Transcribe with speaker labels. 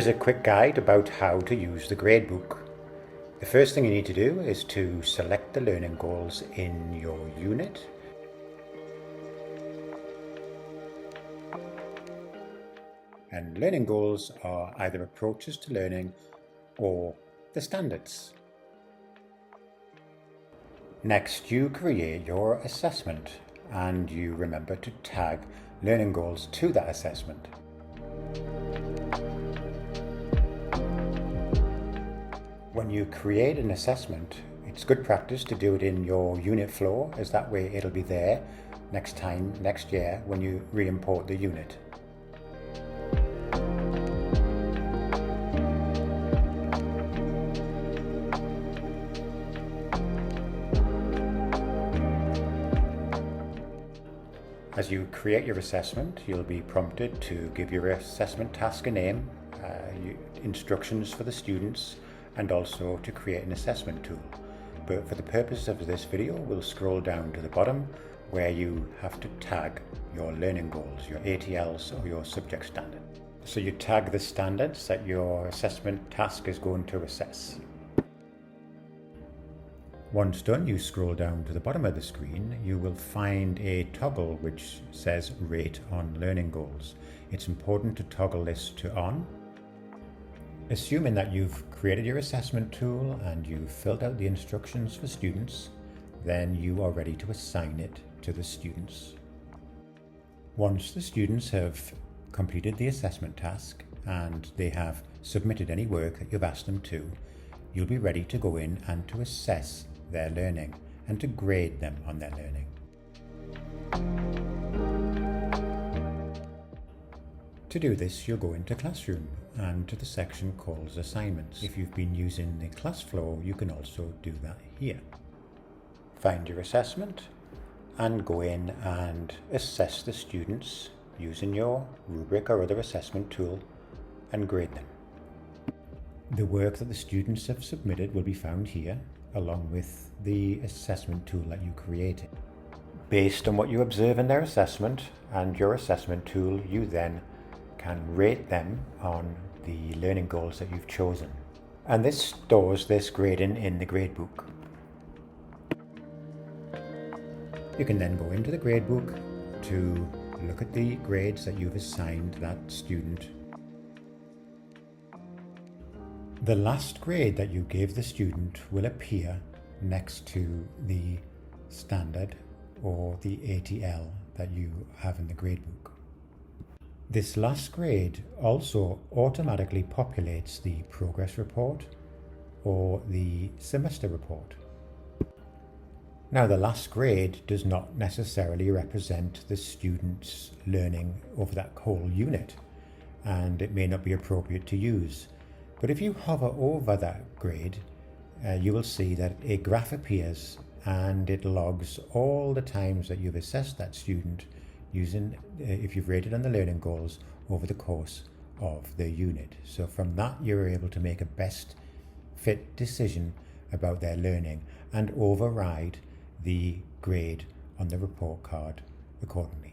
Speaker 1: Here's a quick guide about how to use the gradebook. The first thing you need to do is to select the learning goals in your unit. And learning goals are either approaches to learning or the standards. Next, you create your assessment and you remember to tag learning goals to that assessment. When you create an assessment, it's good practice to do it in your unit flow, as that way it'll be there next year when you re-import the unit. As you create your assessment, you'll be prompted to give your assessment task a name, instructions for the students, and also to create an assessment tool. But for the purpose of this video, we'll scroll down to the bottom where you have to tag your learning goals, your ATLs or your subject standard. So you tag the standards that your assessment task is going to assess. Once done, you scroll down to the bottom of the screen. You will find a toggle which says Rate on Learning Goals. It's important to toggle this to on. Assuming that you've created your assessment tool and you've filled out the instructions for students, then you are ready to assign it to the students. Once the students have completed the assessment task and they have submitted any work that you've asked them to, you'll be ready to go in and to assess their learning and to grade them on their learning. To do this, you'll go into Classroom and to the section called Assignments. If you've been using the class flow, you can also do that here. Find your assessment and go in and assess the students using your rubric or other assessment tool and grade them. The work that the students have submitted will be found here, along with the assessment tool that you created. Based on what you observe in their assessment and your assessment tool, you then can rate them on the learning goals that you've chosen. And this stores this grading in the gradebook. You can then go into the gradebook to look at the grades that you've assigned that student. The last grade that you gave the student will appear next to the standard or the ATL that you have in the gradebook. This last grade also automatically populates the progress report or the semester report. Now, the last grade does not necessarily represent the student's learning over that whole unit, and it may not be appropriate to use. But if you hover over that grade, you will see that a graph appears and it logs all the times that you've assessed that student using, if you've rated on the learning goals over the course of the unit. So from that, you're able to make a best fit decision about their learning and override the grade on the report card accordingly.